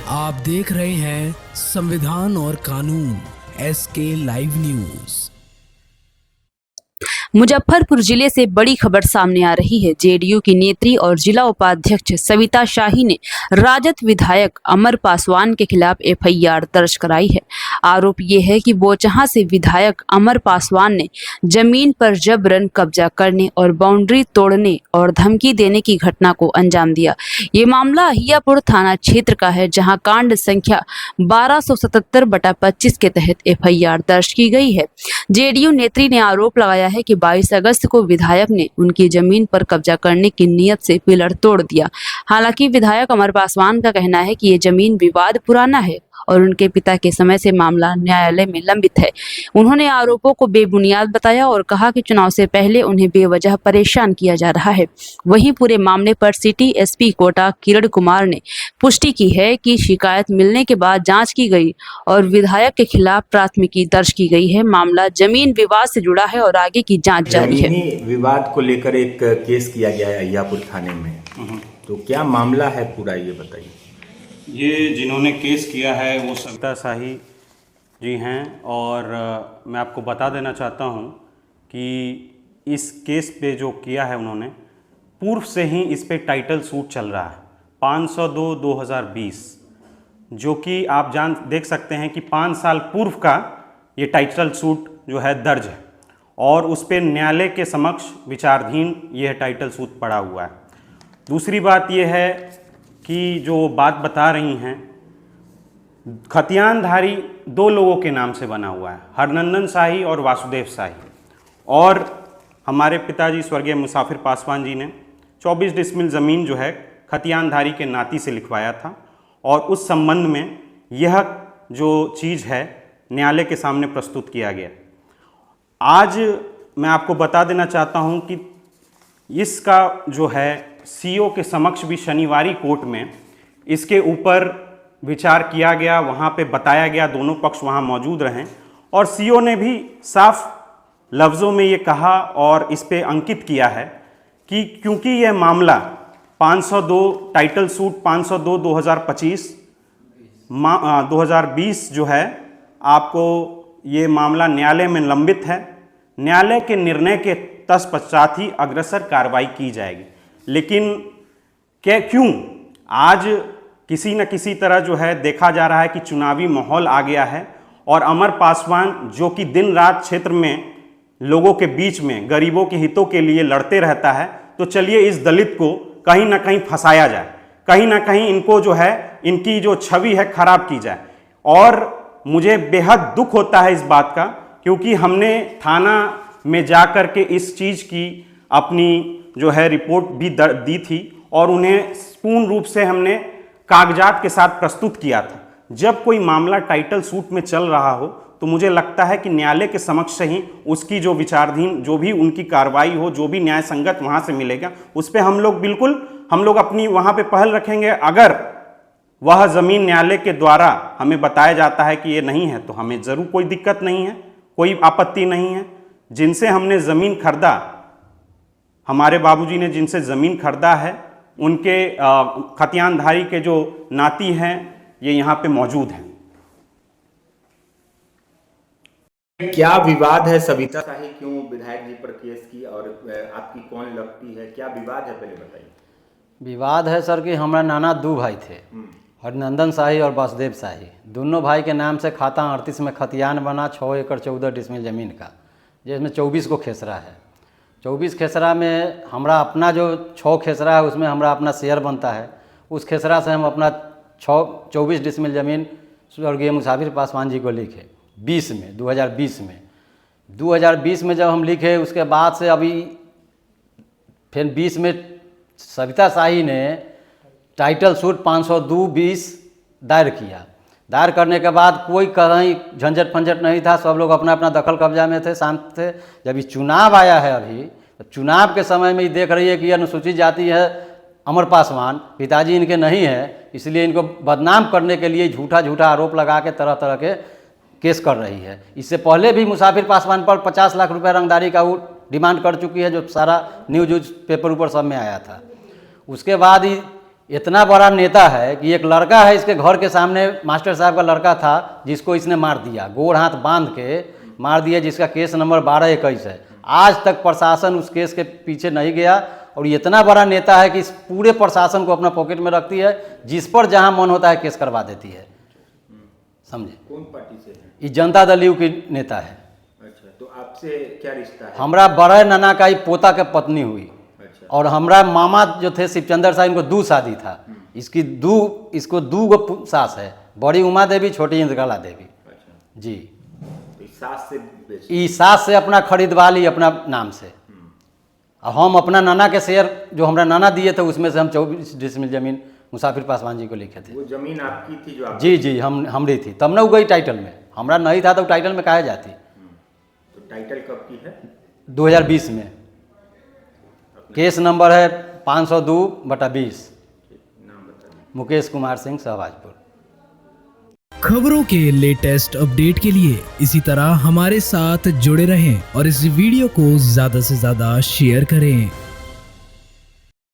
आप देख रहे हैं संविधान और कानून SK लाइव न्यूज। मुजफ्फरपुर जिले से बड़ी खबर सामने आ रही है। जेडीयू की नेत्री और जिला उपाध्यक्ष सविता शाही ने राजद विधायक अमर पासवान के खिलाफ FIR दर्ज कराई है। आरोप ये है कि बोचहां से विधायक अमर पासवान ने जमीन पर जबरन कब्जा करने और बाउंड्री तोड़ने और धमकी देने की घटना को अंजाम दिया। ये मामला अहियापुर थाना क्षेत्र का है, जहां कांड संख्या 1277/25 के तहत FIR दर्ज की गई है। जेडीयू नेत्री ने आरोप लगाया है कि 22 अगस्त को विधायक ने उनकी जमीन पर कब्जा करने की नीयत से पिलर तोड़ दिया। हालांकि विधायक अमर पासवान का कहना है कि ये जमीन विवाद पुराना है और उनके पिता के समय से मामला न्यायालय में लंबित है। उन्होंने आरोपों को बेबुनियाद बताया और कहा कि चुनाव से पहले उन्हें बेवजह परेशान किया जा रहा है। वहीं पूरे मामले पर सिटी SP कोटा किरण कुमार ने पुष्टि की है कि शिकायत मिलने के बाद जांच की गई और विधायक के खिलाफ प्राथमिकी दर्ज की गई है। मामला जमीन विवाद से जुड़ा है और आगे की जांच जारी है। जमीनी विवाद को लेकर एक केस किया गया है अहियापुर थाने में, तो क्या मामला है पूरा, ये बताइए। ये जिन्होंने केस किया है वो सविता शाही जी हैं और मैं आपको बता देना चाहता हूँ कि इस केस पे जो किया है उन्होंने, पूर्व से ही इस पे टाइटल सूट चल रहा है 502/2020, जो कि आप देख सकते हैं कि 5 साल पूर्व का ये टाइटल सूट जो है दर्ज है और उस पर न्यायालय के समक्ष विचाराधीन यह टाइटल सूट पड़ा हुआ है। दूसरी बात यह है कि जो बात बता रही हैं, खतियानधारी 2 लोगों के नाम से बना हुआ है, हरनंदन शाही और वासुदेव शाही। और हमारे पिताजी स्वर्गीय मुसाफिर पासवान जी ने 24 डिसमिल ज़मीन जो है खतियानधारी के नाती से लिखवाया था और उस संबंध में यह जो चीज़ है न्यायालय के सामने प्रस्तुत किया गया। आज मैं आपको बता देना चाहता हूं कि इसका जो है CO के समक्ष भी शनिवारी कोर्ट में इसके ऊपर विचार किया गया, वहां पे बताया गया, दोनों पक्ष वहां मौजूद रहे और CO ने भी साफ लफ्ज़ों में ये कहा और इस पे अंकित किया है कि क्योंकि यह मामला 502 टाइटल सूट 502/2025 2020 जो है, आपको ये मामला न्यायालय में लंबित है। न्यायालय के निर्णय के तत्पश्चात ही अग्रसर कार्रवाई की जाएगी। लेकिन क्यों आज किसी न किसी तरह जो है देखा जा रहा है कि चुनावी माहौल आ गया है और अमर पासवान जो कि दिन रात क्षेत्र में लोगों के बीच में गरीबों के हितों के लिए लड़ते रहता है, तो चलिए इस दलित को कहीं ना कहीं फंसाया जाए, कहीं ना कहीं इनको जो है इनकी जो छवि है खराब की जाए। और मुझे बेहद दुख होता है इस बात का, क्योंकि हमने थाना में जाकर के इस चीज़ की अपनी जो है रिपोर्ट भी दी थी और उन्हें पूर्ण रूप से हमने कागजात के साथ प्रस्तुत किया था। जब कोई मामला टाइटल सूट में चल रहा हो तो मुझे लगता है कि न्यायालय के समक्ष ही उसकी जो विचाराधीन जो भी उनकी कार्रवाई हो, जो भी न्याय संगत वहाँ से मिलेगा, उस पर हम लोग अपनी वहाँ पे पहल रखेंगे। अगर वह ज़मीन न्यायालय के द्वारा हमें बताया जाता है कि ये नहीं है तो हमें ज़रूर कोई दिक्कत नहीं है, कोई आपत्ति नहीं है। जिनसे हमने ज़मीन खरीदा, हमारे बाबूजी ने जिनसे ज़मीन खरीदा है, उनके खतियानधारी के जो नाती हैं ये यहाँ पे मौजूद हैं। क्या विवाद है सविता शाही क्यों विधायक जी पर केस की और आपकी कौन लगती है, क्या विवाद है, पहले बताइए। विवाद है सर कि हमारा नाना 2 भाई थे, हरनंदन शाही और वासुदेव शाही। दोनों भाई के नाम से खाता 38 में खतियान बना 6 एकड़ 14 डिसमिल ज़मीन का, जिसमें 24 को खेसरा है। 24 खेसरा में हमारा अपना जो 6 खेसरा है उसमें हमारा अपना शेयर बनता है। उस खेसरा से हम अपना 24 डिसमिल ज़मीन स्वर्गीय मुसाफिर पासवान जी को लिखे 2020 में जब हम लिखे, उसके बाद से अभी फिर 20 में सविता शाही ने टाइटल सूट 502/20 दायर किया। दायर करने के बाद कोई कहीं झंझट फंझट नहीं था, सब लोग अपना अपना दखल कब्जा में थे, शांत थे। जब ये चुनाव आया है अभी, तो चुनाव के समय में ही देख रही है कि अनुसूचित जाति है अमर पासवान, पिताजी इनके नहीं है, इसलिए इनको बदनाम करने के लिए झूठा आरोप लगा के तरह तरह के केस कर रही है। इससे पहले भी मुसाफिर पासवान पर 50 लाख रुपए रंगदारी का वो डिमांड कर चुकी है, जो सारा न्यूज पेपर ऊपर सब में आया था। उसके बाद ही इतना बड़ा नेता है कि एक लड़का है इसके घर के सामने, मास्टर साहब का लड़का था जिसको इसने मार दिया, गोड़ हाथ बांध के मार दिया, जिसका केस नंबर 1221 है। आज तक प्रशासन उस केस के पीछे नहीं गया और ये इतना बड़ा नेता है कि इस पूरे प्रशासन को अपना पॉकेट में रखती है, जिस पर जहां मन होता है केस करवा देती है। समझे? कौन पार्टी से है? ये जनता दल यू की नेता है। अच्छा, तो आपसे क्या रिश्ता है? हमरा बड़े नाना का ही पोता के पत्नी हुई। अच्छा, और हमरा मामा जो थे शिवचंद्र साहब, इनको 2 शादी था। इसको 2 गो सास है, बड़ी उमा देवी, छोटी इंद्रकला देवी। अच्छा, जी, तो इस सास से बेच- ई सास से अपना खरीदवा ली अपना नाम से। और हम अपना नाना के शेयर जो हमरा नाना दिए थे उसमें से हम 24 डिसमिल जमीन मुसाफिर पासवान जी को लिखे थे। वो जमीन आपकी थी जो आप? जी जी, हमरी थी, तब न वो गई टाइटल में। हमरा नहीं था तो टाइटल में काहे जाती। तो टाइटल कब की है? 2020 में। केस नंबर है 502/20। नाम बता दीजिए। मुकेश कुमार सिंह, सहबाजपुर। खबरों के लेटेस्ट अपडेट के लिए इसी तरह हमारे साथ जुड़े रहें और इस वीडियो को ज्यादा से ज्यादा शेयर करें।